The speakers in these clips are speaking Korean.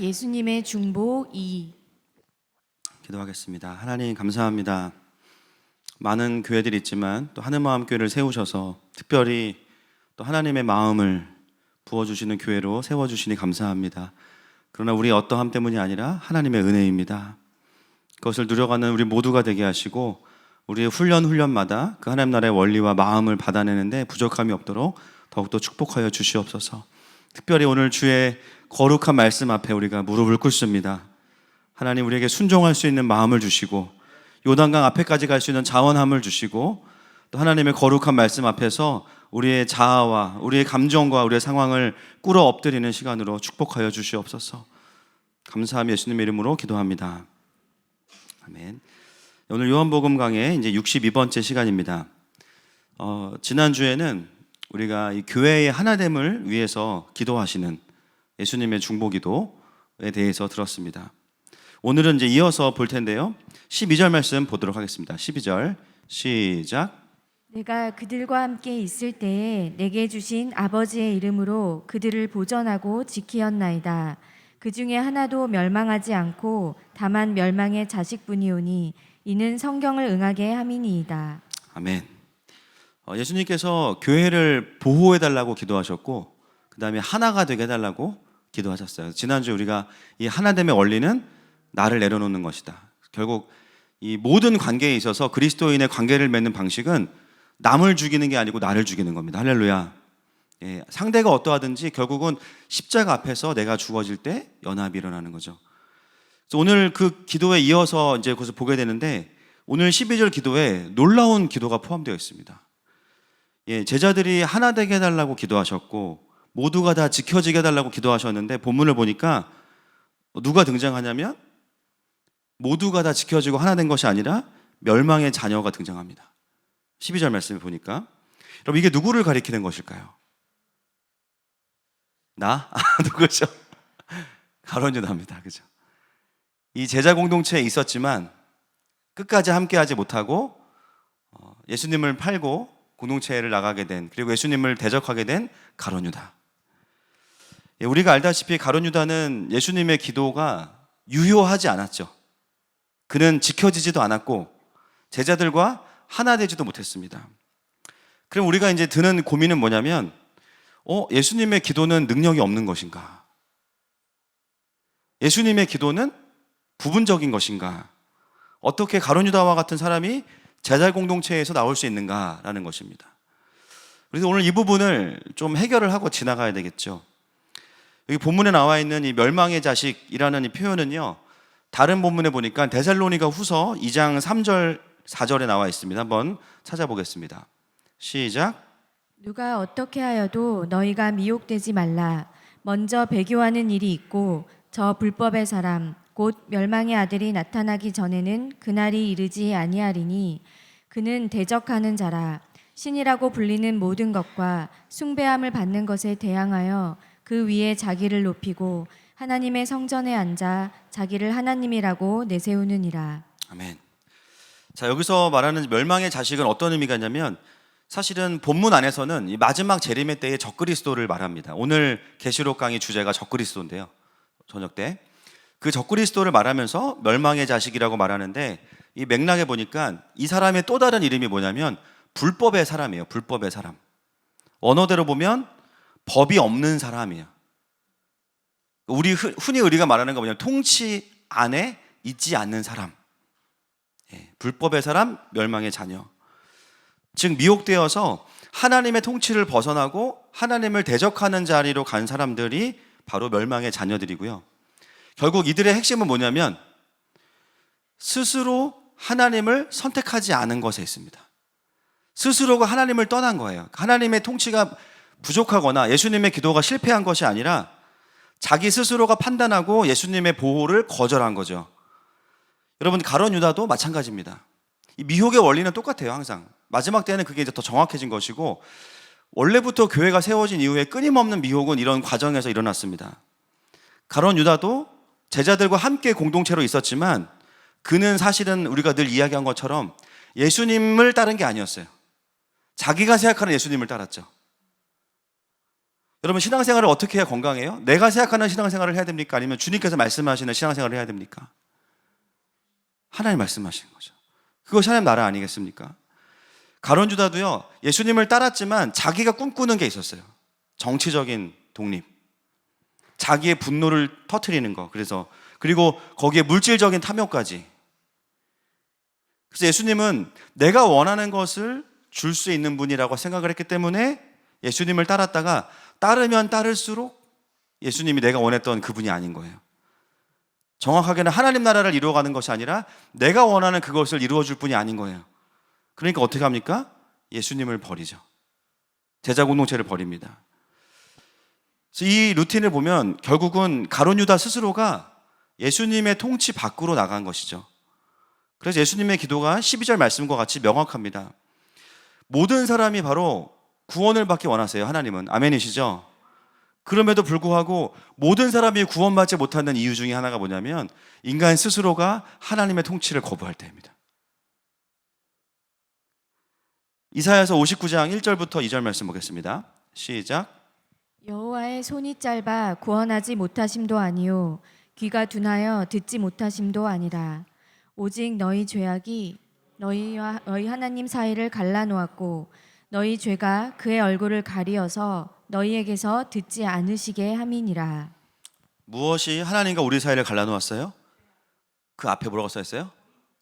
예수님의 중보 2. 기도하겠습니다. 하나님 감사합니다. 많은 교회들이 있지만 또 하늘마음교회를 세우셔서 특별히 또 하나님의 마음을 부어주시는 교회로 세워주시니 감사합니다. 그러나 우리의 어떠함 때문이 아니라 하나님의 은혜입니다. 그것을 누려가는 우리 모두가 되게 하시고 우리의 훈련마다 그 하나님 나라의 원리와 마음을 받아내는데 부족함이 없도록 더욱더 축복하여 주시옵소서. 특별히 오늘 주의 거룩한 말씀 앞에 우리가 무릎을 꿇습니다. 하나님, 우리에게 순종할 수 있는 마음을 주시고 요단강 앞에까지 갈 수 있는 자원함을 주시고 또 하나님의 거룩한 말씀 앞에서 우리의 자아와 우리의 감정과 우리의 상황을 꿇어 엎드리는 시간으로 축복하여 주시옵소서. 감사하며 예수님의 이름으로 기도합니다. 아멘. 오늘 요한복음 강의 이제 62번째 시간입니다. 지난주에는 우리가 이 교회의 하나됨을 위해서 기도하시는 예수님의 중보기도에 대해서 들었습니다. 오늘은 이제 이어서 볼 텐데요. 12절 말씀 보도록 하겠습니다. 12절 시작. 내가 그들과 함께 있을 때에 내게 주신 아버지의 이름으로 그들을 보전하고 지키었나이다. 그 중에 하나도 멸망하지 않고 다만 멸망의 자식뿐이오니 이는 성경을 응하게 함이니이다. 아멘. 예수님께서 교회를 보호해달라고 기도하셨고 그 다음에 하나가 되게 해달라고 기도하셨어요. 지난주 우리가 이 하나됨의 원리는 나를 내려놓는 것이다. 결국 이 모든 관계에 있어서 그리스도인의 관계를 맺는 방식은 남을 죽이는 게 아니고 나를 죽이는 겁니다. 할렐루야. 상대가 어떠하든지 결국은 십자가 앞에서 내가 죽어질 때 연합이 일어나는 거죠. 그래서 오늘 그 기도에 이어서 이제 그것을 보게 되는데 오늘 12절 기도에 놀라운 기도가 포함되어 있습니다. 제자들이 하나 되게 해달라고 기도하셨고 모두가 다 지켜지게 해달라고 기도하셨는데 본문을 보니까 누가 등장하냐면 모두가 다 지켜지고 하나 된 것이 아니라 멸망의 자녀가 등장합니다. 12절 말씀을 보니까 여러분, 이게 누구를 가리키는 것일까요? 나? 누구죠? 가룟 유다입니다. 그죠? 이 제자 공동체에 있었지만 끝까지 함께하지 못하고 예수님을 팔고 공동체를 나가게 된, 그리고 예수님을 대적하게 된 가룟 유다. 우리가 알다시피 가룟 유다는 예수님의 기도가 유효하지 않았죠. 그는 지켜지지도 않았고 제자들과 하나 되지도 못했습니다. 그럼 우리가 이제 드는 고민은 뭐냐면 예수님의 기도는 능력이 없는 것인가? 예수님의 기도는 부분적인 것인가? 어떻게 가룟 유다와 같은 사람이 제자 공동체에서 나올 수 있는가라는 것입니다. 그래서 오늘 이 부분을 좀 해결을 하고 지나가야 되겠죠. 여기 본문에 나와 있는 이 멸망의 자식이라는 이 표현은요, 다른 본문에 보니까 데살로니가 후서 2장 3절 4절에 나와 있습니다. 한번 찾아보겠습니다. 시작. 누가 어떻게 하여도 너희가 미혹되지 말라. 먼저 배교하는 일이 있고 저 불법의 사람 곧 멸망의 아들이 나타나기 전에는 그날이 이르지 아니하리니 그는 대적하는 자라. 신이라고 불리는 모든 것과 숭배함을 받는 것에 대항하여 그 위에 자기를 높이고 하나님의 성전에 앉아 자기를 하나님이라고 내세우느니라. 아멘. 자, 여기서 말하는 멸망의 자식은 어떤 의미가 있냐면 사실은 본문 안에서는 이 마지막 재림의 때의 적그리스도를 말합니다. 오늘 계시록 강의 주제가 적그리스도인데요. 저녁 때 그 적그리스도를 말하면서 멸망의 자식이라고 말하는데 이 맥락에 보니까 이 사람의 또 다른 이름이 뭐냐면 불법의 사람이에요. 불법의 사람. 언어대로 보면 법이 없는 사람이에요. 흔히 우리가 말하는 거 뭐냐면 통치 안에 있지 않는 사람. 불법의 사람, 멸망의 자녀. 즉 미혹되어서 하나님의 통치를 벗어나고 하나님을 대적하는 자리로 간 사람들이 바로 멸망의 자녀들이고요. 결국 이들의 핵심은 뭐냐면 스스로 하나님을 선택하지 않은 것에 있습니다. 스스로가 하나님을 떠난 거예요. 하나님의 통치가 부족하거나 예수님의 기도가 실패한 것이 아니라 자기 스스로가 판단하고 예수님의 보호를 거절한 거죠. 여러분, 가룟 유다도 마찬가지입니다. 이 미혹의 원리는 똑같아요. 항상 마지막 때는 그게 이제 더 정확해진 것이고 원래부터 교회가 세워진 이후에 끊임없는 미혹은 이런 과정에서 일어났습니다. 가룟 유다도 제자들과 함께 공동체로 있었지만 그는 사실은 우리가 늘 이야기한 것처럼 예수님을 따른 게 아니었어요. 자기가 생각하는 예수님을 따랐죠. 여러분, 신앙생활을 어떻게 해야 건강해요? 내가 생각하는 신앙생활을 해야 됩니까? 아니면 주님께서 말씀하시는 신앙생활을 해야 됩니까? 하나님 말씀하시는 거죠. 그것이 하나님 나라 아니겠습니까? 가룟 유다도요, 예수님을 따랐지만 자기가 꿈꾸는 게 있었어요. 정치적인 독립, 자기의 분노를 터뜨리는 거. 그리고 거기에 물질적인 탐욕까지. 그래서 예수님은 내가 원하는 것을 줄 수 있는 분이라고 생각을 했기 때문에 예수님을 따랐다가 따르면 따를수록 예수님이 내가 원했던 그분이 아닌 거예요. 정확하게는 하나님 나라를 이루어가는 것이 아니라 내가 원하는 그것을 이루어줄 분이 아닌 거예요. 그러니까 어떻게 합니까? 예수님을 버리죠. 제자 공동체를 버립니다. 그래서 이 루틴을 보면 결국은 가룟 유다 스스로가 예수님의 통치 밖으로 나간 것이죠. 그래서 예수님의 기도가 12절 말씀과 같이 명확합니다. 모든 사람이 바로 구원을 받기 원하세요. 하나님은. 아멘이시죠? 그럼에도 불구하고 모든 사람이 구원받지 못하는 이유 중에 하나가 뭐냐면 인간 스스로가 하나님의 통치를 거부할 때입니다. 이사야서 59장 1절부터 2절 말씀 보겠습니다. 시작. 여호와의 손이 짧아 구원하지 못하심도 아니요 귀가 둔하여 듣지 못하심도 아니라 오직 너희 죄악이 너희와 너희 하나님 사이를 갈라놓았고 너희 죄가 그의 얼굴을 가리어서 너희에게서 듣지 않으시게 함이니라. 무엇이 하나님과 우리 사이를 갈라놓았어요? 그 앞에 뭐라고 써있어요?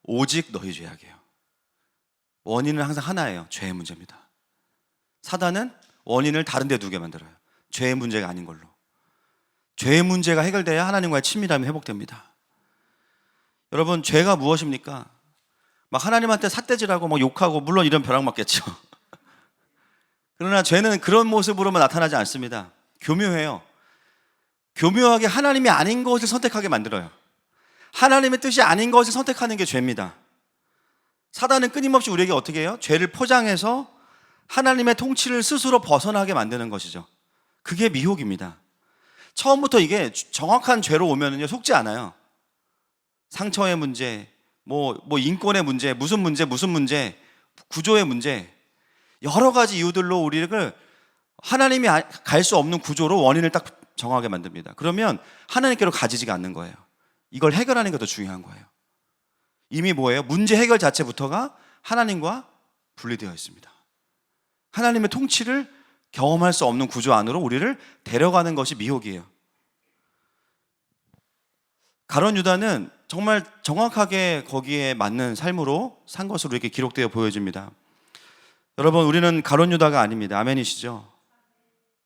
오직 너희 죄악이에요. 원인은 항상 하나예요. 죄의 문제입니다. 사단은 원인을 다른 데 두게 만들어요. 죄의 문제가 아닌 걸로. 죄의 문제가 해결돼야 하나님과의 친밀함이 회복됩니다. 여러분, 죄가 무엇입니까? 막 하나님한테 삿대질하고 막 욕하고, 물론 이런 벼락 맞겠죠. 그러나 죄는 그런 모습으로만 나타나지 않습니다. 교묘해요. 교묘하게 하나님이 아닌 것을 선택하게 만들어요. 하나님의 뜻이 아닌 것을 선택하는 게 죄입니다. 사단은 끊임없이 우리에게 어떻게 해요? 죄를 포장해서 하나님의 통치를 스스로 벗어나게 만드는 것이죠. 그게 미혹입니다. 처음부터 이게 정확한 죄로 오면은요, 속지 않아요. 상처의 문제, 뭐 인권의 문제, 무슨 문제, 구조의 문제, 여러 가지 이유들로 우리를 하나님이 갈 수 없는 구조로 원인을 딱 정하게 만듭니다. 그러면 하나님께로 가지지가 않는 거예요. 이걸 해결하는 게 더 중요한 거예요. 이미 뭐예요? 문제 해결 자체부터가 하나님과 분리되어 있습니다. 하나님의 통치를 경험할 수 없는 구조 안으로 우리를 데려가는 것이 미혹이에요. 가룟 유다는 정말 정확하게 거기에 맞는 삶으로 산 것으로 이렇게 기록되어 보여집니다. 여러분, 우리는 가룟 유다가 아닙니다. 아멘이시죠?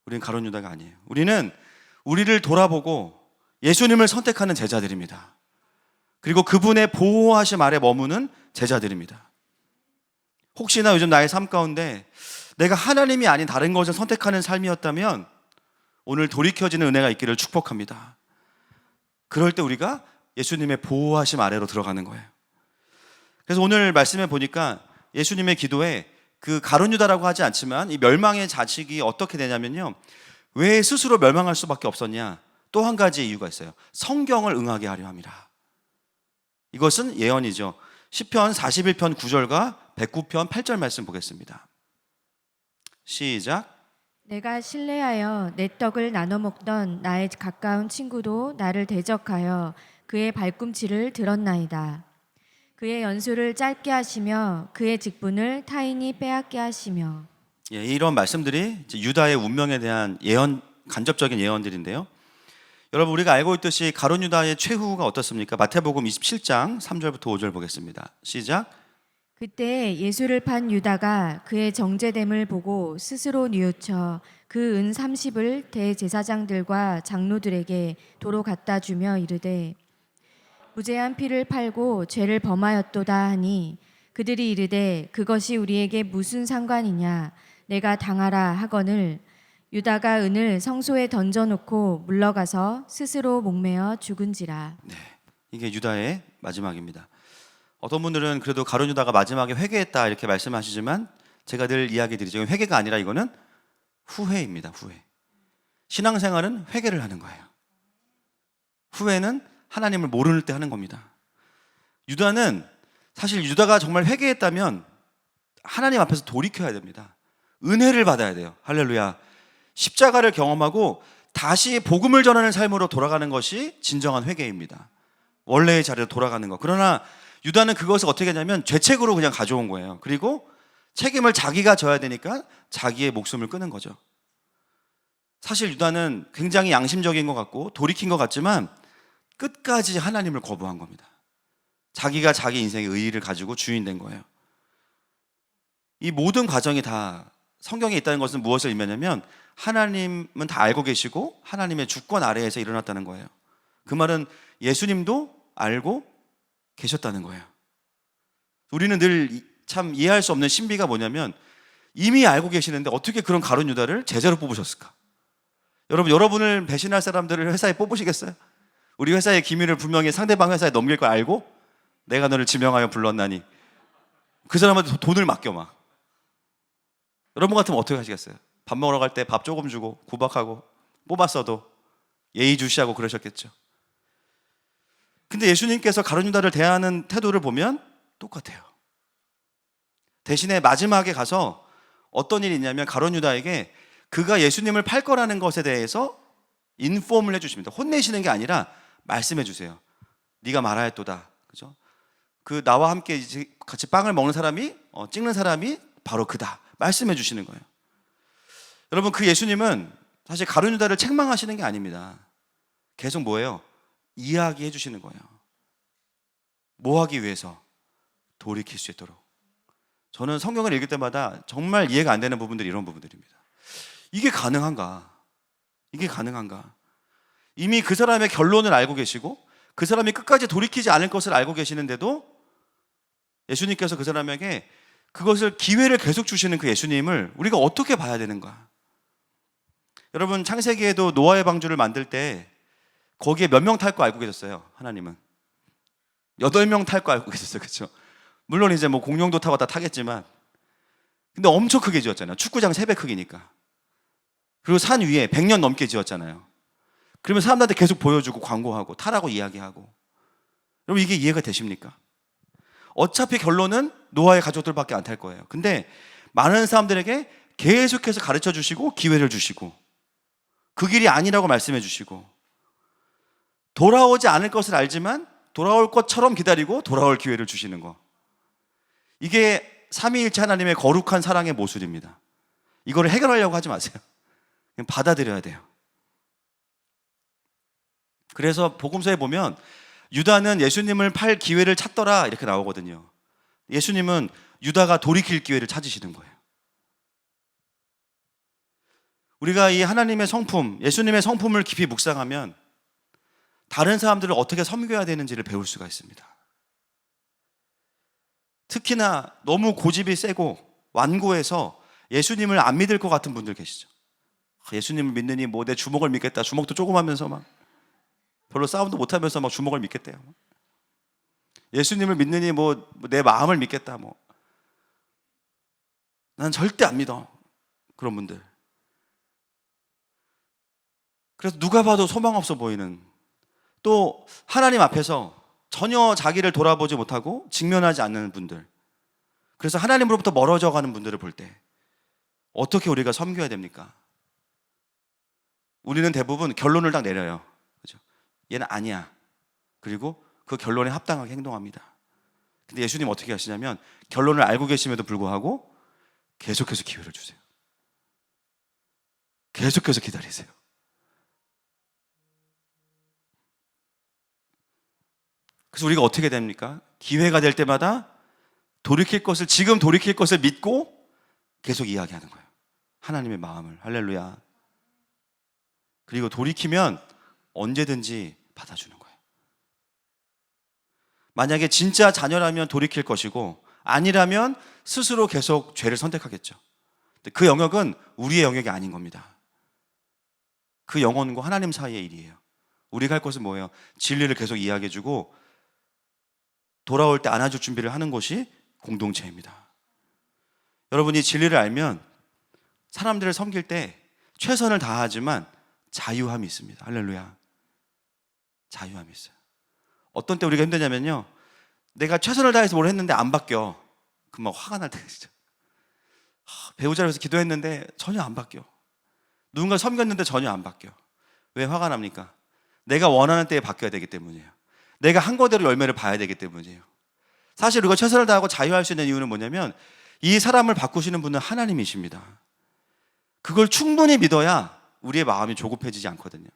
우리는 가룟 유다가 아니에요. 우리는 우리를 돌아보고 예수님을 선택하는 제자들입니다. 그리고 그분의 보호하심 아래 머무는 제자들입니다. 혹시나 요즘 나의 삶 가운데 내가 하나님이 아닌 다른 것을 선택하는 삶이었다면 오늘 돌이켜지는 은혜가 있기를 축복합니다. 그럴 때 우리가 예수님의 보호하심 아래로 들어가는 거예요. 그래서 오늘 말씀에 보니까 예수님의 기도에 그 가룟 유다라고 하지 않지만 이 멸망의 자식이 어떻게 되냐면요, 왜 스스로 멸망할 수밖에 없었냐? 또 한 가지 이유가 있어요. 성경을 응하게 하려 함이라. 이것은 예언이죠. 시편 41편 9절과 109편 8절 말씀 보겠습니다. 시작. 내가 신뢰하여 내 떡을 나눠 먹던 나의 가까운 친구도 나를 대적하여 그의 발꿈치를 들었나이다. 그의 연수를 짧게 하시며 그의 직분을 타인이 빼앗게 하시며. 예, 이런 말씀들이 이제 유다의 운명에 대한 예언, 간접적인 예언들인데요. 여러분, 우리가 알고 있듯이 가룟 유다의 최후가 어떻습니까? 마태복음 27장 3절부터 5절 보겠습니다. 시작. 그때 예수를 판 유다가 그의 정죄됨을 보고 스스로 뉘우쳐 그 은 30을 대제사장들과 장로들에게 도로 갖다 주며 이르되 무죄한 피를 팔고 죄를 범하였도다 하니 그들이 이르되 그것이 우리에게 무슨 상관이냐 내가 당하라 하거늘 유다가 은을 성소에 던져놓고 물러가서 스스로 목매어 죽은지라. 네, 이게 유다의 마지막입니다. 어떤 분들은 그래도 가룟 유다가 마지막에 회개했다 이렇게 말씀하시지만 제가 늘 이야기 드리죠. 회개가 아니라 이거는 후회입니다. 후회. 신앙생활은 회개를 하는 거예요. 후회는 하나님을 모를 때 하는 겁니다. 유다는 사실 유다가 정말 회개했다면 하나님 앞에서 돌이켜야 됩니다. 은혜를 받아야 돼요. 할렐루야. 십자가를 경험하고 다시 복음을 전하는 삶으로 돌아가는 것이 진정한 회개입니다. 원래의 자리로 돌아가는 것. 그러나 유다는 그것을 어떻게 했냐면 죄책으로 그냥 가져온 거예요. 그리고 책임을 자기가 져야 되니까 자기의 목숨을 끊은 거죠. 사실 유다는 굉장히 양심적인 것 같고 돌이킨 것 같지만 끝까지 하나님을 거부한 겁니다. 자기가 자기 인생의 의의를 가지고 주인 된 거예요. 이 모든 과정이 다 성경에 있다는 것은 무엇을 의미하냐면 하나님은 다 알고 계시고 하나님의 주권 아래에서 일어났다는 거예요. 그 말은 예수님도 알고 계셨다는 거예요. 우리는 늘 참 이해할 수 없는 신비가 뭐냐면 이미 알고 계시는데 어떻게 그런 가룟 유다를 제자로 뽑으셨을까? 여러분을 배신할 사람들을 회사에 뽑으시겠어요? 우리 회사의 기밀을 분명히 상대방 회사에 넘길 걸 알고 내가 너를 지명하여 불렀나니 그 사람한테 돈을 맡겨 막. 여러분 같으면 어떻게 하시겠어요? 밥 먹으러 갈 때 밥 조금 주고 구박하고 뽑았어도 예의주시하고 그러셨겠죠. 근데 예수님께서 가룟 유다를 대하는 태도를 보면 똑같아요. 대신에 마지막에 가서 어떤 일이 있냐면 가룟 유다에게 그가 예수님을 팔 거라는 것에 대해서 인폼을 해주십니다. 혼내시는 게 아니라 말씀해 주세요. 네가 말하였도다. 그죠? 그 나와 함께 같이 빵을 먹는 사람이 찍는 사람이 바로 그다. 말씀해 주시는 거예요. 여러분 그 예수님은 사실 가룟 유다를 책망하시는 게 아닙니다. 계속 뭐예요? 이야기해 주시는 거예요. 뭐 하기 위해서? 돌이킬 수 있도록. 저는 성경을 읽을 때마다 정말 이해가 안 되는 부분들이 이런 부분들입니다. 이게 가능한가? 이게 가능한가? 이미 그 사람의 결론을 알고 계시고 그 사람이 끝까지 돌이키지 않을 것을 알고 계시는데도 예수님께서 그 사람에게 그것을 기회를 계속 주시는 그 예수님을 우리가 어떻게 봐야 되는가? 여러분 창세기에도 노아의 방주를 만들 때 거기에 몇 명 탈 거 알고 계셨어요? 하나님은 8명 탈 거 알고 계셨어요. 그렇죠? 물론 이제 뭐 공룡도 타고 다 타겠지만 근데 엄청 크게 지었잖아요. 축구장 3배 크기니까. 그리고 산 위에 100년 넘게 지었잖아요. 그러면 사람들한테 계속 보여주고 광고하고 타라고 이야기하고. 여러분 이게 이해가 되십니까? 어차피 결론은 노아의 가족들밖에 안 탈 거예요. 근데 많은 사람들에게 계속해서 가르쳐 주시고 기회를 주시고 그 길이 아니라고 말씀해 주시고 돌아오지 않을 것을 알지만 돌아올 것처럼 기다리고 돌아올 기회를 주시는 거. 이게 삼위일체 하나님의 거룩한 사랑의 모습입니다. 이거를 해결하려고 하지 마세요. 그냥 받아들여야 돼요. 그래서 복음서에 보면 유다는 예수님을 팔 기회를 찾더라 이렇게 나오거든요. 예수님은 유다가 돌이킬 기회를 찾으시는 거예요. 우리가 이 하나님의 성품, 예수님의 성품을 깊이 묵상하면 다른 사람들을 어떻게 섬겨야 되는지를 배울 수가 있습니다. 특히나 너무 고집이 세고 완고해서 예수님을 안 믿을 것 같은 분들 계시죠. 예수님을 믿느니 뭐 내 주먹을 믿겠다. 주먹도 조금 하면서 막 별로 싸움도 못하면서 막 주먹을 믿겠대요. 예수님을 믿느니 뭐 내 마음을 믿겠다. 뭐 난 절대 안 믿어. 그런 분들. 그래서 누가 봐도 소망 없어 보이는, 또 하나님 앞에서 전혀 자기를 돌아보지 못하고 직면하지 않는 분들, 그래서 하나님으로부터 멀어져 가는 분들을 볼 때 어떻게 우리가 섬겨야 됩니까? 우리는 대부분 결론을 딱 내려요. 그죠? 얘는 아니야. 그리고 그 결론에 합당하게 행동합니다. 근데 예수님 어떻게 하시냐면 결론을 알고 계심에도 불구하고 계속해서 기회를 주세요. 계속해서 기다리세요. 그래서 우리가 어떻게 됩니까? 기회가 될 때마다 지금 돌이킬 것을 믿고 계속 이야기하는 거예요. 하나님의 마음을. 할렐루야. 그리고 돌이키면 언제든지 받아주는 거예요. 만약에 진짜 자녀라면 돌이킬 것이고 아니라면 스스로 계속 죄를 선택하겠죠. 그 영역은 우리의 영역이 아닌 겁니다. 그 영혼과 하나님 사이의 일이에요. 우리가 할 것은 뭐예요? 진리를 계속 이야기해주고 돌아올 때 안아줄 준비를 하는 것이 공동체입니다. 여러분이 진리를 알면 사람들을 섬길 때 최선을 다하지만 자유함이 있습니다. 할렐루야. 자유함이 있어요. 어떤 때 우리가 힘드냐면요, 내가 최선을 다해서 뭘 했는데 안 바뀌어. 그럼 막 화가 날 때가 있죠. 배우자를 위해서 기도했는데 전혀 안 바뀌어. 누군가 섬겼는데 전혀 안 바뀌어. 왜 화가 납니까? 내가 원하는 때에 바뀌어야 되기 때문이에요. 내가 한 거대로 열매를 봐야 되기 때문이에요. 사실 우리가 최선을 다하고 자유할 수 있는 이유는 뭐냐면 이 사람을 바꾸시는 분은 하나님이십니다. 그걸 충분히 믿어야 우리의 마음이 조급해지지 않거든요.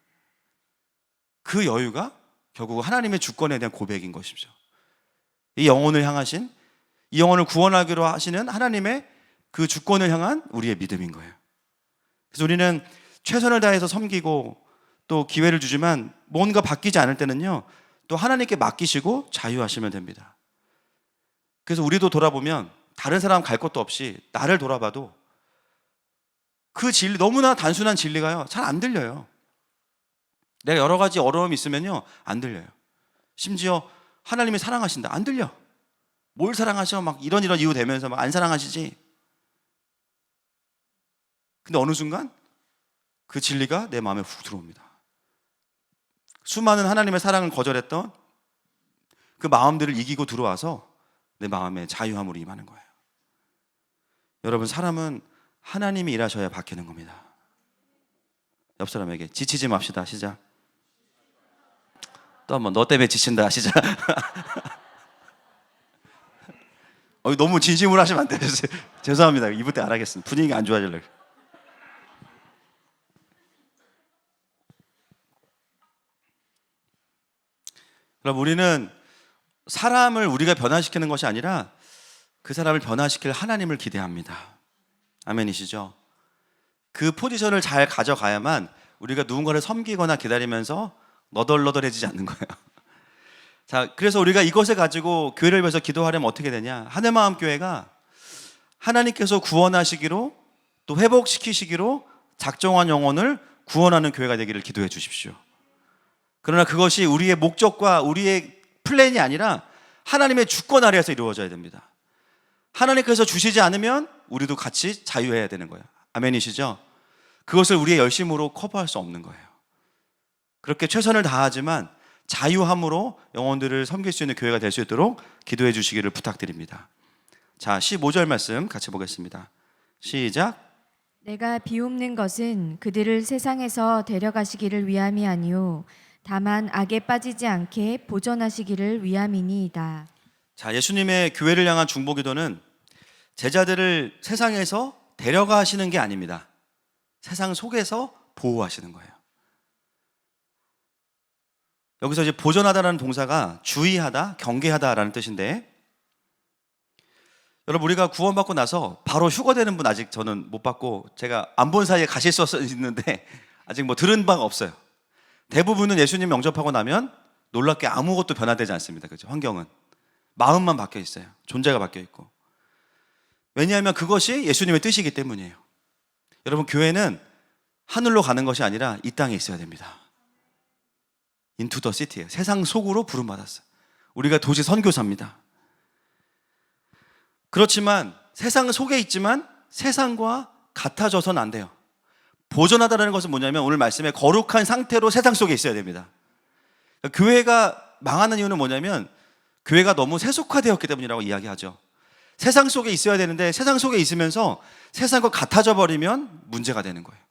그 여유가 결국 하나님의 주권에 대한 고백인 것이죠. 이 영혼을 향하신, 이 영혼을 구원하기로 하시는 하나님의 그 주권을 향한 우리의 믿음인 거예요. 그래서 우리는 최선을 다해서 섬기고 또 기회를 주지만 뭔가 바뀌지 않을 때는요, 또 하나님께 맡기시고 자유하시면 됩니다. 그래서 우리도 돌아보면 다른 사람 갈 것도 없이 나를 돌아봐도 그 진리, 너무나 단순한 진리가요, 잘 안 들려요. 내가 여러 가지 어려움이 있으면요, 안 들려요. 심지어 하나님이 사랑하신다, 안 들려. 뭘 사랑하셔? 막 이런 이유 대면서 막 안 사랑하시지. 근데 어느 순간 그 진리가 내 마음에 훅 들어옵니다. 수많은 하나님의 사랑을 거절했던 그 마음들을 이기고 들어와서 내 마음에 자유함으로 임하는 거예요. 여러분, 사람은 하나님이 일하셔야 바뀌는 겁니다. 옆 사람에게 지치지 맙시다. 시작. 또 한번 너 때문에 지친다. 시작. 너무 진심으로 하시면 안 돼요. 죄송합니다. 이분 때 안 하겠습니다. 분위기가 안 좋아지려고. 여러분, 우리는 사람을 우리가 변화시키는 것이 아니라 그 사람을 변화시킬 하나님을 기대합니다. 아멘이시죠? 그 포지션을 잘 가져가야만 우리가 누군가를 섬기거나 기다리면서 너덜너덜해지지 않는 거예요. 자, 그래서 우리가 이것을 가지고 교회를 위해서 기도하려면 어떻게 되냐? 하늘마음교회가 하나님께서 구원하시기로 또 회복시키시기로 작정한 영혼을 구원하는 교회가 되기를 기도해 주십시오. 그러나 그것이 우리의 목적과 우리의 플랜이 아니라 하나님의 주권 아래에서 이루어져야 됩니다. 하나님께서 주시지 않으면 우리도 같이 자유해야 되는 거예요. 아멘이시죠? 그것을 우리의 열심으로 커버할 수 없는 거예요. 그렇게 최선을 다하지만 자유함으로 영혼들을 섬길 수 있는 교회가 될 수 있도록 기도해 주시기를 부탁드립니다. 자, 15절 말씀 같이 보겠습니다. 시작. 내가 비옵는 것은 그들을 세상에서 데려가시기를 위함이 아니요 다만 악에 빠지지 않게 보존하시기를 위함이니이다. 자, 예수님의 교회를 향한 중보기도는 제자들을 세상에서 데려가시는 게 아닙니다. 세상 속에서 보호하시는 거예요. 여기서 이제 보존하다라는 동사가 주의하다, 경계하다라는 뜻인데, 여러분, 우리가 구원받고 나서 바로 휴거되는 분 아직 저는 못 봤고, 제가 안 본 사이에 가실 수 있는데 아직 뭐 들은 바가 없어요. 대부분은 예수님 영접하고 나면 놀랍게 아무것도 변화되지 않습니다. 그렇죠? 환경은 마음만 바뀌어 있어요. 존재가 바뀌어 있고. 왜냐하면 그것이 예수님의 뜻이기 때문이에요. 여러분, 교회는 하늘로 가는 것이 아니라 이 땅에 있어야 됩니다. 인투 더 시티예요. 세상 속으로 부름받았어요. 우리가 도시 선교사입니다. 그렇지만 세상 속에 있지만 세상과 같아져서는 안 돼요. 보존하다라는 것은 뭐냐면 오늘 말씀에 거룩한 상태로 세상 속에 있어야 됩니다. 그러니까 교회가 망하는 이유는 뭐냐면 교회가 너무 세속화되었기 때문이라고 이야기하죠. 세상 속에 있어야 되는데 세상 속에 있으면서 세상과 같아져 버리면 문제가 되는 거예요.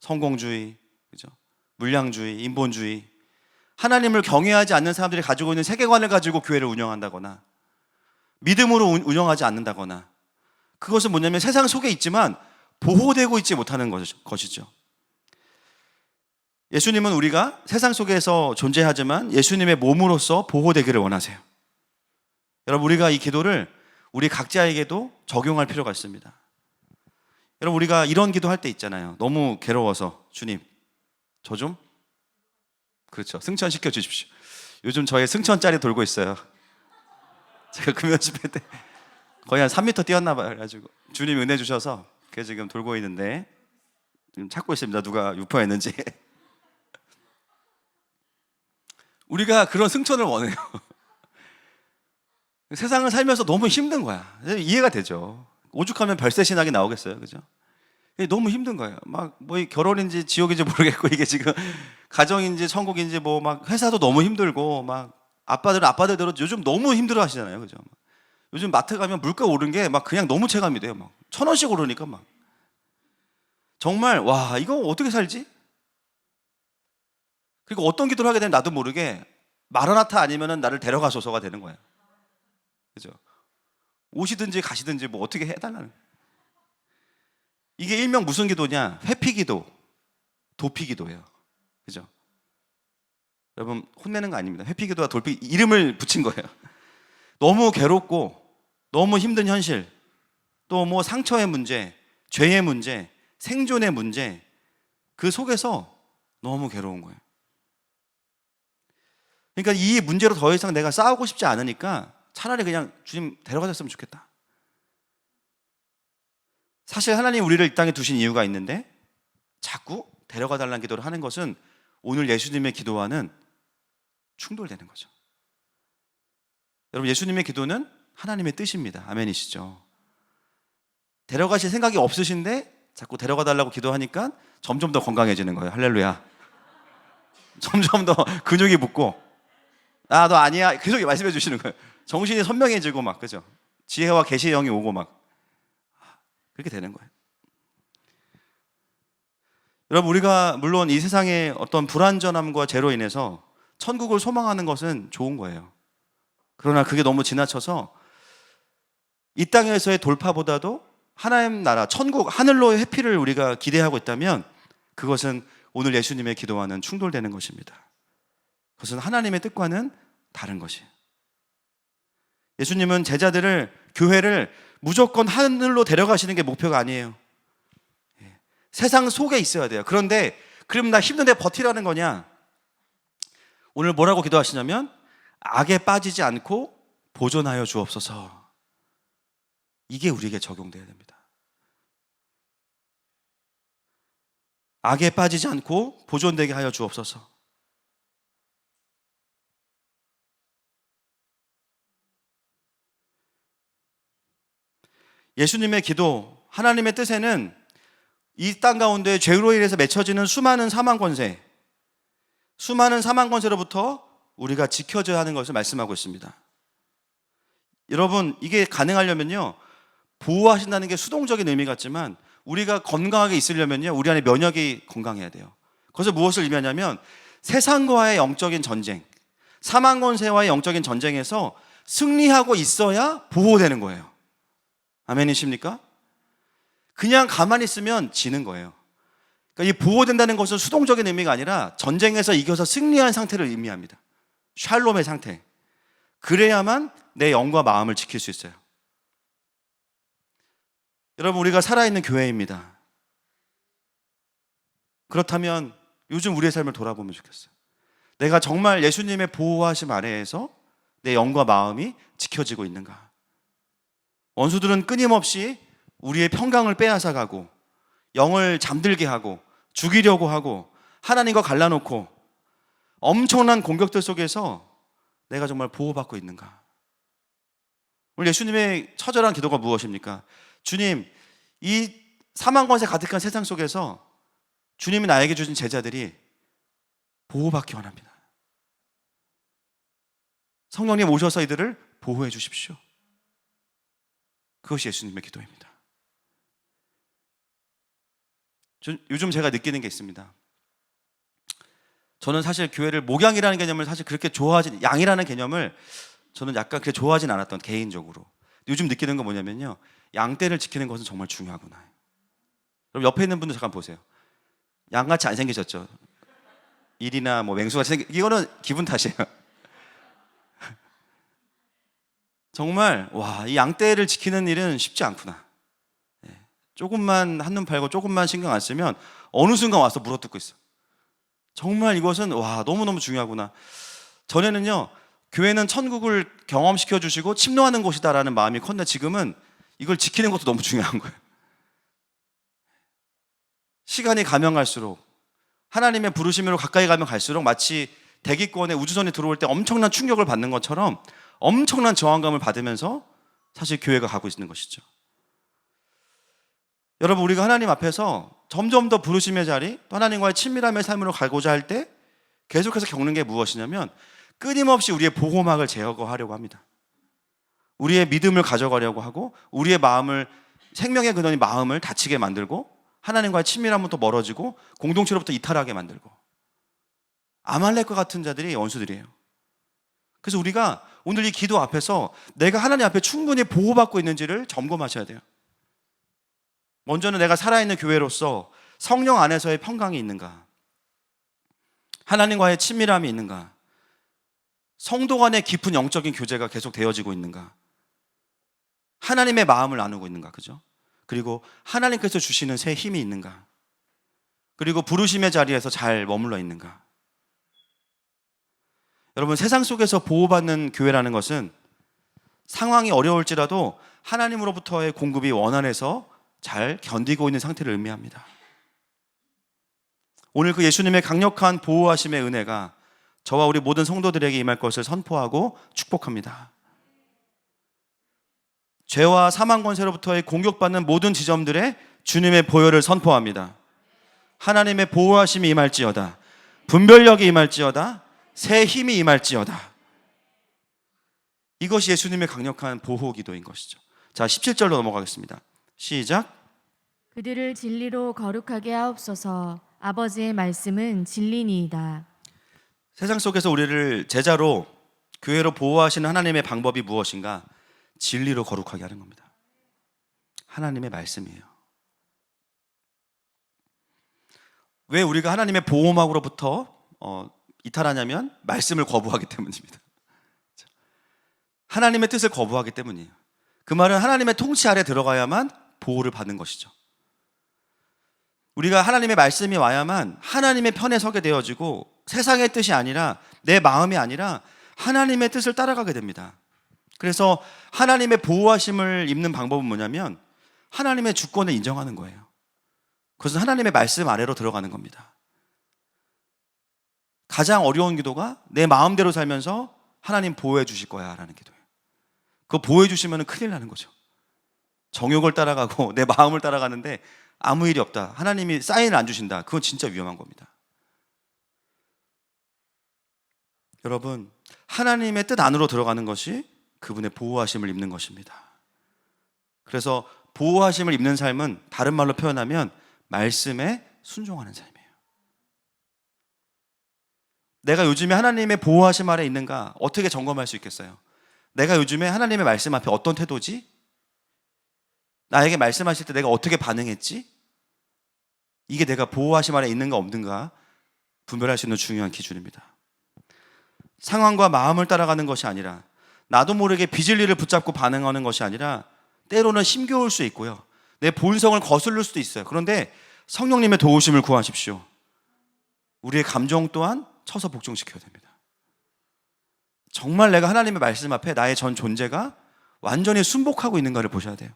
성공주의, 그죠? 물량주의, 인본주의, 하나님을 경외하지 않는 사람들이 가지고 있는 세계관을 가지고 교회를 운영한다거나 믿음으로 운영하지 않는다거나, 그것은 뭐냐면 세상 속에 있지만 보호되고 있지 못하는 것이죠. 예수님은 우리가 세상 속에서 존재하지만 예수님의 몸으로서 보호되기를 원하세요. 여러분, 우리가 이 기도를 우리 각자에게도 적용할 필요가 있습니다. 여러분, 우리가 이런 기도할 때 있잖아요. 너무 괴로워서 주님, 저 좀, 그렇죠, 승천시켜 주십시오. 요즘 저의 승천짜리 돌고 있어요. 제가 금요 집회 때 거의 한 3m 뛰었나 봐요. 그래가지고 주님 은혜 주셔서 그게 지금 돌고 있는데 지금 찾고 있습니다. 누가 유포했는지. 우리가 그런 승천을 원해요. 세상을 살면서 너무 힘든 거야. 이해가 되죠. 오죽하면 별세신학이 나오겠어요, 그죠? 너무 힘든 거예요. 막 뭐 결혼인지 지옥인지 모르겠고, 이게 지금 가정인지 천국인지 뭐 막 회사도 너무 힘들고, 막 아빠들대로 요즘 너무 힘들어 하시잖아요, 그죠? 요즘 마트 가면 물가 오른 게 막 그냥 너무 체감이 돼요. 막 1,000원씩 오르니까 막. 정말 와, 이거 어떻게 살지? 그리고 어떤 기도를 하게 되면 나도 모르게 마라나타 아니면은 나를 데려가소서가 되는 거예요. 그죠? 오시든지 가시든지 뭐 어떻게 해달라는. 이게 일명 무슨 기도냐? 회피기도, 도피기도예요. 그죠? 여러분 혼내는 거 아닙니다. 회피기도와 돌피 이름을 붙인 거예요. 너무 괴롭고 너무 힘든 현실, 또 뭐 상처의 문제, 죄의 문제, 생존의 문제, 그 속에서 너무 괴로운 거예요. 그러니까 이 문제로 더 이상 내가 싸우고 싶지 않으니까 차라리 그냥 주님 데려가셨으면 좋겠다. 사실 하나님 우리를 이 땅에 두신 이유가 있는데 자꾸 데려가 달라는 기도를 하는 것은 오늘 예수님의 기도와는 충돌되는 거죠. 여러분, 예수님의 기도는 하나님의 뜻입니다. 아멘이시죠? 데려가실 생각이 없으신데 자꾸 데려가 달라고 기도하니까 점점 더 건강해지는 거예요. 할렐루야. 점점 더 근육이 붙고, 아, 너 아니야, 계속 말씀해 주시는 거예요. 정신이 선명해지고 막, 그죠? 지혜와 계시의 영이 오고 막 그렇게 되는 거예요. 여러분, 우리가 물론 이 세상의 어떤 불완전함과 죄로 인해서 천국을 소망하는 것은 좋은 거예요. 그러나 그게 너무 지나쳐서 이 땅에서의 돌파보다도 하나님 나라, 천국, 하늘로의 회피를 우리가 기대하고 있다면 그것은 오늘 예수님의 기도와는 충돌되는 것입니다. 그것은 하나님의 뜻과는 다른 것이에요. 예수님은 제자들을, 교회를 무조건 하늘로 데려가시는 게 목표가 아니에요. 세상 속에 있어야 돼요. 그런데 그럼 나 힘든데 버티라는 거냐? 오늘 뭐라고 기도하시냐면 악에 빠지지 않고 보존하여 주옵소서. 이게 우리에게 적용돼야 됩니다. 악에 빠지지 않고 보존되게 하여 주옵소서. 예수님의 기도, 하나님의 뜻에는 이 땅 가운데 죄로 인해서 맺혀지는 수많은 사망 권세로부터 우리가 지켜져야 하는 것을 말씀하고 있습니다. 여러분, 이게 가능하려면요, 보호하신다는 게 수동적인 의미 같지만 우리가 건강하게 있으려면요, 우리 안에 면역이 건강해야 돼요. 그것은 무엇을 의미하냐면 세상과의 영적인 전쟁, 사망 권세와의 영적인 전쟁에서 승리하고 있어야 보호되는 거예요. 아멘이십니까? 그냥 가만히 있으면 지는 거예요. 그러니까 이 보호된다는 것은 수동적인 의미가 아니라 전쟁에서 이겨서 승리한 상태를 의미합니다. 샬롬의 상태. 그래야만 내 영과 마음을 지킬 수 있어요. 여러분, 우리가 살아있는 교회입니다. 그렇다면 요즘 우리의 삶을 돌아보면 좋겠어요. 내가 정말 예수님의 보호하심 아래에서 내 영과 마음이 지켜지고 있는가? 원수들은 끊임없이 우리의 평강을 빼앗아가고 영을 잠들게 하고 죽이려고 하고 하나님과 갈라놓고 엄청난 공격들 속에서 내가 정말 보호받고 있는가? 오늘 예수님의 처절한 기도가 무엇입니까? 주님, 이 사망 권세 가득한 세상 속에서 주님이 나에게 주신 제자들이 보호받기 원합니다. 성령님 오셔서 이들을 보호해 주십시오. 그것이 예수님의 기도입니다. 요즘 제가 느끼는 게 있습니다. 저는 사실 교회를 목양이라는 개념을 사실 그렇게 좋아하지, 양이라는 개념을 저는 약간 그렇게 좋아하진 않았던, 개인적으로. 요즘 느끼는 건 뭐냐면요, 양떼를 지키는 것은 정말 중요하구나. 그럼 옆에 있는 분들 잠깐 보세요. 양같이 안 생기셨죠? 일이나 뭐 맹수같이 이거는 기분 탓이에요. 정말 와, 이 양떼를 지키는 일은 쉽지 않구나. 조금만 한눈 팔고 조금만 신경 안 쓰면 어느 순간 와서 물어뜯고 있어. 정말 이것은 와, 너무너무 중요하구나. 전에는요, 교회는 천국을 경험시켜 주시고 침노하는 곳이다라는 마음이 컸는데 지금은 이걸 지키는 것도 너무 중요한 거예요. 시간이 가면 갈수록, 하나님의 부르심으로 가까이 가면 갈수록 마치 대기권에 우주선이 들어올 때 엄청난 충격을 받는 것처럼 엄청난 저항감을 받으면서 사실 교회가 가고 있는 것이죠. 여러분, 우리가 하나님 앞에서 점점 더 부르심의 자리, 또 하나님과의 친밀함의 삶으로 가고자 할 때 계속해서 겪는 게 무엇이냐면 끊임없이 우리의 보호막을 제거하려고 합니다. 우리의 믿음을 가져가려고 하고 우리의 마음을, 생명의 근원인 마음을 다치게 만들고 하나님과의 친밀함부터 멀어지고 공동체로부터 이탈하게 만들고, 아말렉과 같은 자들이 원수들이에요. 그래서 우리가 오늘 이 기도 앞에서 내가 하나님 앞에 충분히 보호받고 있는지를 점검하셔야 돼요. 먼저는 내가 살아있는 교회로서 성령 안에서의 평강이 있는가, 하나님과의 친밀함이 있는가, 성도 간의 깊은 영적인 교제가 계속 되어지고 있는가, 하나님의 마음을 나누고 있는가, 그죠? 그리고 하나님께서 주시는 새 힘이 있는가, 그리고 부르심의 자리에서 잘 머물러 있는가. 여러분, 세상 속에서 보호받는 교회라는 것은 상황이 어려울지라도 하나님으로부터의 공급이 원활해서 잘 견디고 있는 상태를 의미합니다. 오늘 그 예수님의 강력한 보호하심의 은혜가 저와 우리 모든 성도들에게 임할 것을 선포하고 축복합니다. 죄와 사망 권세로부터의 공격받는 모든 지점들에 주님의 보혈을 선포합니다. 하나님의 보호하심이 임할지어다, 분별력이 임할지어다, 새 힘이 임할지어다. 이것이 예수님의 강력한 보호 기도인 것이죠. 자, 17절로 넘어가겠습니다. 시작. 그들을 진리로 거룩하게 하옵소서. 아버지의 말씀은 진리니이다. 세상 속에서 우리를 제자로, 교회로 보호하시는 하나님의 방법이 무엇인가? 진리로 거룩하게 하는 겁니다. 하나님의 말씀이에요. 왜 우리가 하나님의 보호막으로부터 이탈하냐면 말씀을 거부하기 때문입니다. 하나님의 뜻을 거부하기 때문이에요. 그 말은 하나님의 통치 아래 들어가야만 보호를 받는 것이죠. 우리가 하나님의 말씀이 와야만 하나님의 편에 서게 되어지고, 세상의 뜻이 아니라, 내 마음이 아니라 하나님의 뜻을 따라가게 됩니다. 그래서 하나님의 보호하심을 입는 방법은 뭐냐면 하나님의 주권을 인정하는 거예요. 그것은 하나님의 말씀 아래로 들어가는 겁니다. 가장 어려운 기도가 내 마음대로 살면서 하나님 보호해 주실 거야 라는 기도예요. 그거 보호해 주시면 큰일 나는 거죠. 정욕을 따라가고 내 마음을 따라가는데 아무 일이 없다, 하나님이 사인을 안 주신다, 그건 진짜 위험한 겁니다. 여러분, 하나님의 뜻 안으로 들어가는 것이 그분의 보호하심을 입는 것입니다. 그래서 보호하심을 입는 삶은 다른 말로 표현하면 말씀에 순종하는 삶이에요. 내가 요즘에 하나님의 보호하심 아래 있는가 어떻게 점검할 수 있겠어요? 내가 요즘에 하나님의 말씀 앞에 어떤 태도지? 나에게 말씀하실 때 내가 어떻게 반응했지? 이게 내가 보호하심 아래 있는가 없는가 분별할 수 있는 중요한 기준입니다. 상황과 마음을 따라가는 것이 아니라, 나도 모르게 빚을 일을 붙잡고 반응하는 것이 아니라, 때로는 힘겨울 수 있고요, 내 본성을 거슬릴 수도 있어요. 그런데 성령님의 도우심을 구하십시오. 우리의 감정 또한 쳐서 복종시켜야 됩니다. 정말 내가 하나님의 말씀 앞에 나의 전 존재가 완전히 순복하고 있는가를 보셔야 돼요.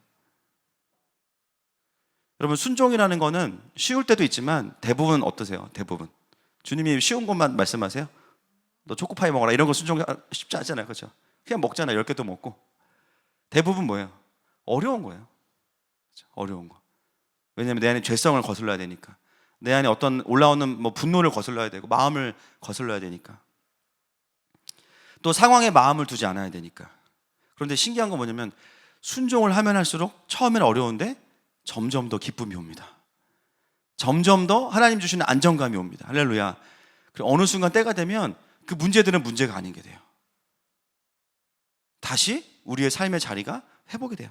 여러분, 순종이라는 거는 쉬울 때도 있지만 대부분 어떠세요? 대부분 주님이 쉬운 것만 말씀하세요. 너 초코파이 먹어라, 이런 거 순종 쉽지 않잖아요, 그렇죠? 그냥 먹잖아요. 10개도 먹고. 대부분 뭐예요? 어려운 거예요. 어려운 거. 왜냐하면 내 안에 죄성을 거슬러야 되니까, 내 안에 어떤 올라오는 분노를 거슬러야 되고, 마음을 거슬러야 되니까, 또 상황에 마음을 두지 않아야 되니까. 그런데 신기한 건 뭐냐면 순종을 하면 할수록 처음에는 어려운데 점점 더 기쁨이 옵니다. 점점 더 하나님 주시는 안정감이 옵니다. 할렐루야. 그리고 어느 순간 때가 되면 그 문제들은 문제가 아닌 게 돼요. 다시 우리의 삶의 자리가 회복이 돼요.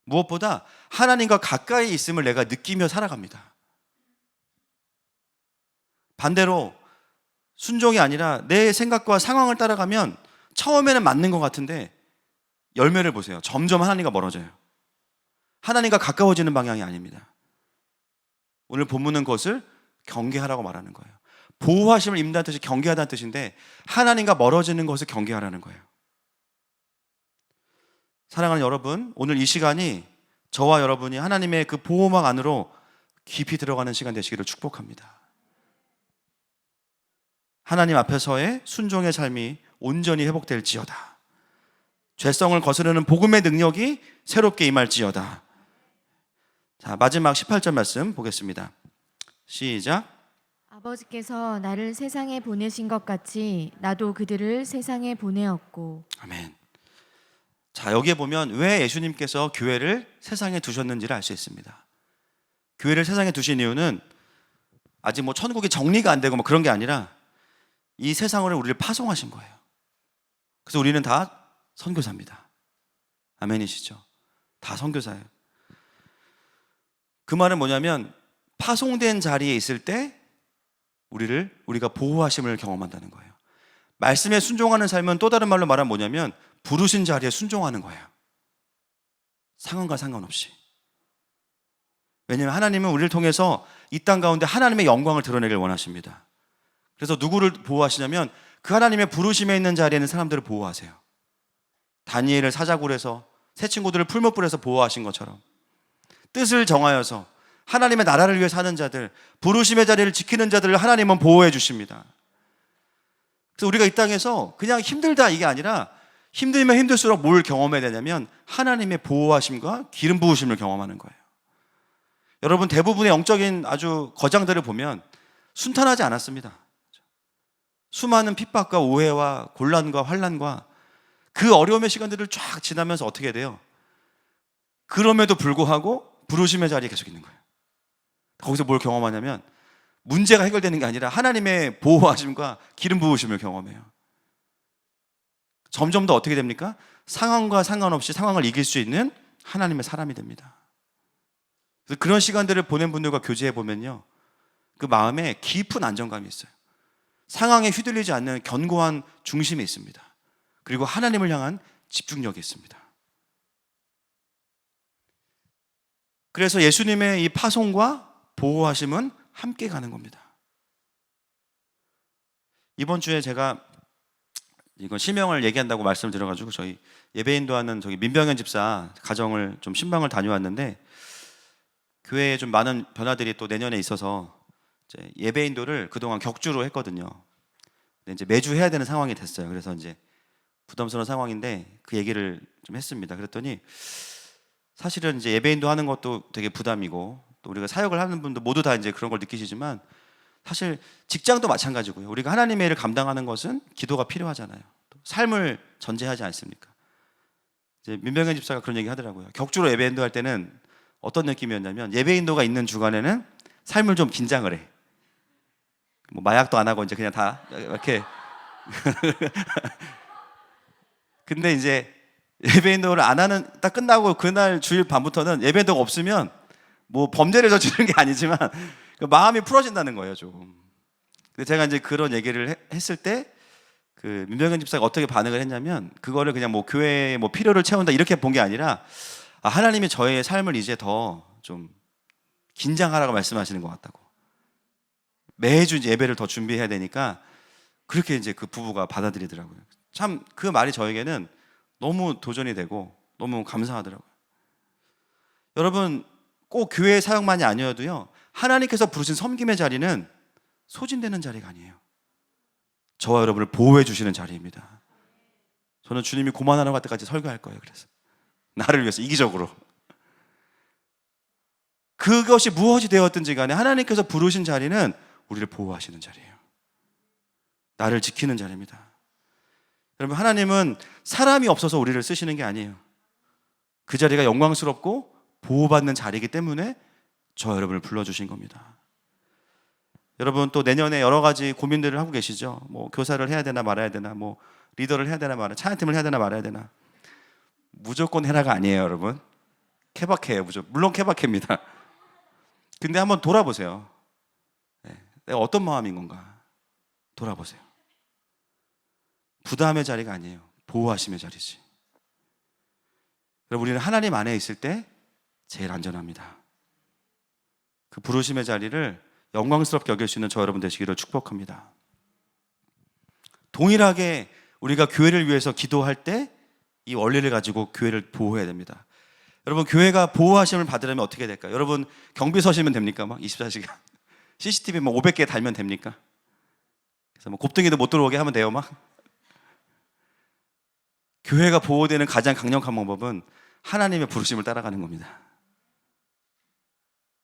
무엇보다 하나님과 가까이 있음을 내가 느끼며 살아갑니다. 반대로 순종이 아니라 내 생각과 상황을 따라가면 처음에는 맞는 것 같은데 열매를 보세요. 점점 하나님과 멀어져요. 하나님과 가까워지는 방향이 아닙니다. 오늘 본문은 그것을 경계하라고 말하는 거예요. 보호하심을 입는다는 뜻이 경계하다는 뜻인데, 하나님과 멀어지는 것을 경계하라는 거예요. 사랑하는 여러분, 오늘 이 시간이 저와 여러분이 하나님의 그 보호막 안으로 깊이 들어가는 시간 되시기를 축복합니다. 하나님 앞에서의 순종의 삶이 온전히 회복될지어다. 죄성을 거스르는 복음의 능력이 새롭게 임할지어다. 자, 마지막 18절 말씀 보겠습니다. 시작. 아버지께서 나를 세상에 보내신 것 같이 나도 그들을 세상에 보내었고. 아멘. 자, 여기에 보면 왜 예수님께서 교회를 세상에 두셨는지를 알 수 있습니다. 교회를 세상에 두신 이유는 아직 뭐 천국이 정리가 안 되고 뭐 그런 게 아니라 이 세상을 우리를 파송하신 거예요. 그래서 우리는 다 선교사입니다. 아멘이시죠? 다 선교사예요. 그 말은 뭐냐면 파송된 자리에 있을 때 우리가 보호하심을 경험한다는 거예요. 말씀에 순종하는 삶은 또 다른 말로 말하면 뭐냐면 부르신 자리에 순종하는 거예요. 상황과 상관없이. 왜냐하면 하나님은 우리를 통해서 이 땅 가운데 하나님의 영광을 드러내길 원하십니다. 그래서 누구를 보호하시냐면 그 하나님의 부르심에 있는 자리에 있는 사람들을 보호하세요. 다니엘을 사자굴에서 새 친구들을 풀무불에서 보호하신 것처럼 뜻을 정하여서 하나님의 나라를 위해 사는 자들, 부르심의 자리를 지키는 자들을 하나님은 보호해 주십니다. 그래서 우리가 이 땅에서 그냥 힘들다 이게 아니라 힘들면 힘들수록 뭘 경험해야 되냐면 하나님의 보호하심과 기름 부으심을 경험하는 거예요. 여러분, 대부분의 영적인 아주 거장들을 보면 순탄하지 않았습니다. 수많은 핍박과 오해와 곤란과 환난과 그 어려움의 시간들을 쫙 지나면서 어떻게 돼요? 그럼에도 불구하고 부르심의 자리에 계속 있는 거예요. 거기서 뭘 경험하냐면 문제가 해결되는 게 아니라 하나님의 보호하심과 기름 부으심을 경험해요. 점점 더 어떻게 됩니까? 상황과 상관없이 상황을 이길 수 있는 하나님의 사람이 됩니다. 그래서 그런 시간들을 보낸 분들과 교제해 보면요, 그 마음에 깊은 안정감이 있어요. 상황에 휘둘리지 않는 견고한 중심이 있습니다. 그리고 하나님을 향한 집중력이 있습니다. 그래서 예수님의 이 파송과 보호하심은 함께 가는 겁니다. 이번 주에 제가 이건 실명을 얘기한다고 말씀을 드려가지고 저희 예배인도하는 저기 민병현 집사 가정을 좀 신방을 다녀왔는데 교회에 좀 많은 변화들이 또 내년에 있어서 이제 예배인도를 그동안 격주로 했거든요. 근데 이제 매주 해야 되는 상황이 됐어요. 그래서 이제 부담스러운 상황인데 그 얘기를 좀 했습니다. 그랬더니 사실은 이제 예배인도 하는 것도 되게 부담이고 또 우리가 사역을 하는 분도 모두 다 이제 그런 걸 느끼시지만 사실 직장도 마찬가지고요. 우리가 하나님의 일을 감당하는 것은 기도가 필요하잖아요. 또 삶을 전제하지 않습니까? 이제 민병현 집사가 그런 얘기 하더라고요. 격주로 예배인도 할 때는 어떤 느낌이었냐면 예배인도가 있는 주간에는 삶을 좀 긴장을 해. 뭐 마약도 안 하고 이제 그냥 다 이렇게. 근데 이제 예배인도를 안 하는 딱 끝나고 그날 주일 밤부터는 예배인도가 없으면 뭐 범죄를 저지르는 게 아니지만 그 마음이 풀어진다는 거예요, 좀. 근데 제가 이제 그런 얘기를 했을 때 그 민병현 집사가 어떻게 반응을 했냐면 그거를 그냥 뭐 교회의 뭐 필요를 채운다 이렇게 본 게 아니라 하나님이 저의 삶을 이제 더 좀 긴장하라고 말씀하시는 것 같다고. 매주 이제 예배를 더 준비해야 되니까 그렇게 이제 그 부부가 받아들이더라고요. 참 그 말이 저에게는 너무 도전이 되고 너무 감사하더라고요. 여러분, 꼭 교회 사역만이 아니어도요, 하나님께서 부르신 섬김의 자리는 소진되는 자리가 아니에요. 저와 여러분을 보호해 주시는 자리입니다. 저는 주님이 고만하러 갈 때까지 설교할 거예요. 그래서 나를 위해서 이기적으로. 그것이 무엇이 되었든지 간에 하나님께서 부르신 자리는 우리를 보호하시는 자리예요. 나를 지키는 자리입니다. 여러분, 하나님은 사람이 없어서 우리를 쓰시는 게 아니에요. 그 자리가 영광스럽고 보호받는 자리이기 때문에 저 여러분을 불러주신 겁니다. 여러분, 또 내년에 여러 가지 고민들을 하고 계시죠. 뭐 교사를 해야 되나 말아야 되나, 뭐 리더를 해야 되나 말아야, 찬양팀을 해야 되나 말아야 되나. 무조건 해라가 아니에요, 여러분. 케바케예요, 무조건. 물론 케바케입니다. 근데 한번 돌아보세요. 내가 어떤 마음인 건가 돌아보세요. 부담의 자리가 아니에요. 보호하심의 자리지. 여러분, 우리는 하나님 안에 있을 때 제일 안전합니다. 그 부르심의 자리를 영광스럽게 여길 수 있는 저 여러분 되시기를 축복합니다. 동일하게 우리가 교회를 위해서 기도할 때 이 원리를 가지고 교회를 보호해야 됩니다. 여러분, 교회가 보호하심을 받으려면 어떻게 될까요? 여러분, 경비 서시면 됩니까? 막 24시간 CCTV 뭐 500개 달면 됩니까? 그래서 뭐 곱등이도 못 들어오게 하면 돼요, 막. 교회가 보호되는 가장 강력한 방법은 하나님의 부르심을 따라가는 겁니다.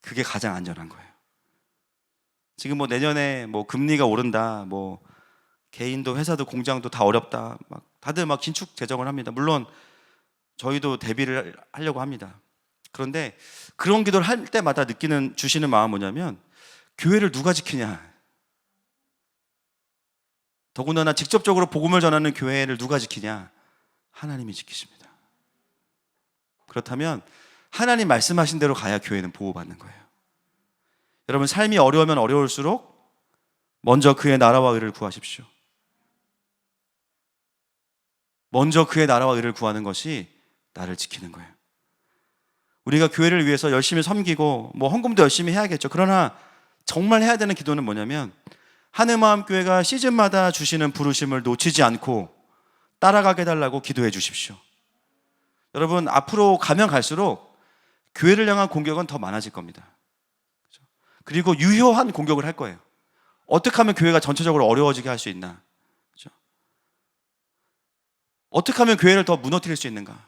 그게 가장 안전한 거예요. 지금 뭐 내년에 뭐 금리가 오른다, 뭐 개인도 회사도 공장도 다 어렵다, 막 다들 막 긴축 재정을 합니다. 물론 저희도 대비를 하려고 합니다. 그런데 그런 기도를 할 때마다 주시는 마음은 뭐냐면 교회를 누가 지키냐. 더군다나 직접적으로 복음을 전하는 교회를 누가 지키냐? 하나님이 지키십니다. 그렇다면 하나님 말씀하신 대로 가야 교회는 보호받는 거예요. 여러분, 삶이 어려우면 어려울수록 먼저 그의 나라와 의를 구하십시오. 먼저 그의 나라와 의를 구하는 것이 나를 지키는 거예요. 우리가 교회를 위해서 열심히 섬기고 헌금도 열심히 해야겠죠. 그러나 정말 해야 되는 기도는 뭐냐면 하늘마음교회가 시즌마다 주시는 부르심을 놓치지 않고 따라가게 해달라고 기도해 주십시오. 여러분, 앞으로 가면 갈수록 교회를 향한 공격은 더 많아질 겁니다. 그리고 유효한 공격을 할 거예요. 어떻게 하면 교회가 전체적으로 어려워지게 할 수 있나? 어떻게 하면 교회를 더 무너뜨릴 수 있는가?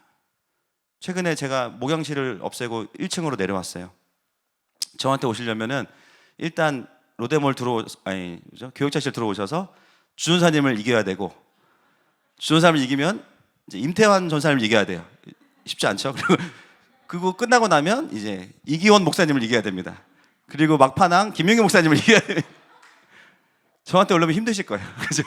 최근에 제가 목양실을 없애고 1층으로 내려왔어요. 저한테 오시려면은 일단 롯데몰 교육자실 들어오셔서 주전사님을 이겨야 되고, 주전사님을 이기면 이제 임태환 전사님을 이겨야 돼요. 쉽지 않죠? 그리고 끝나고 나면 이제 이기원 목사님을 이겨야 됩니다. 그리고 막판왕 김용희 목사님을 이겨야 돼요. 저한테 올라오면 힘드실 거예요. 그죠?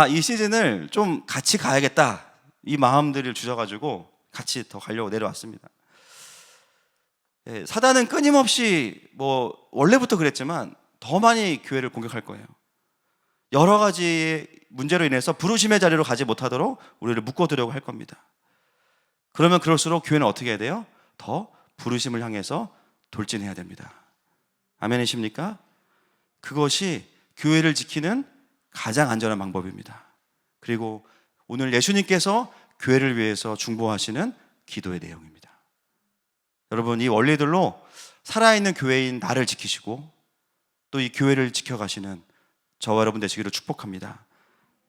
이 시즌을 좀 같이 가야겠다. 이 마음들을 주셔가지고 같이 더 가려고 내려왔습니다. 사단은 끊임없이 원래부터 그랬지만 더 많이 교회를 공격할 거예요. 여러 가지 문제로 인해서 부르심의 자리로 가지 못하도록 우리를 묶어두려고 할 겁니다. 그러면 그럴수록 교회는 어떻게 해야 돼요? 더 부르심을 향해서 돌진해야 됩니다. 아멘이십니까? 그것이 교회를 지키는 가장 안전한 방법입니다. 그리고 오늘 예수님께서 교회를 위해서 중보하시는 기도의 내용입니다. 여러분, 이 원리들로 살아있는 교회인 나를 지키시고 또 이 교회를 지켜가시는 저와 여러분 되시기를 축복합니다.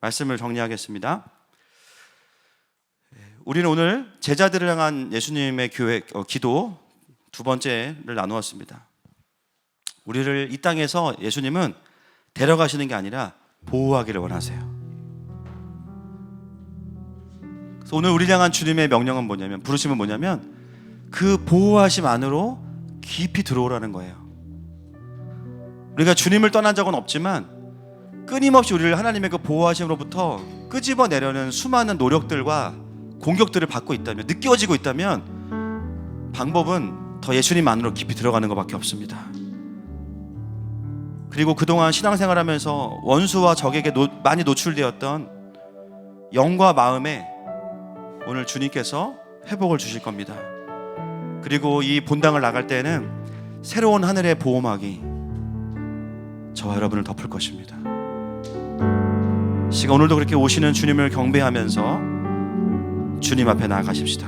말씀을 정리하겠습니다. 우리는 오늘 제자들을 향한 예수님의 기도 두 번째를 나누었습니다. 우리를 이 땅에서 예수님은 데려가시는 게 아니라 보호하기를 원하세요. 그래서 오늘 우리를 향한 주님의 명령은 뭐냐면, 부르심은 뭐냐면 그 보호하심 안으로 깊이 들어오라는 거예요. 우리가 주님을 떠난 적은 없지만 끊임없이 우리를 하나님의 그 보호하심으로부터 끄집어내려는 수많은 노력들과 공격들을 받고 있다면, 느껴지고 있다면 방법은 더 예수님 안으로 깊이 들어가는 것밖에 없습니다. 그리고 그동안 신앙생활하면서 원수와 적에게 많이 노출되었던 영과 마음에 오늘 주님께서 회복을 주실 겁니다. 그리고 이 본당을 나갈 때는 새로운 하늘의 보호막이 저와 여러분을 덮을 것입니다. 오늘도 그렇게 오시는 주님을 경배하면서 주님 앞에 나아가십시다.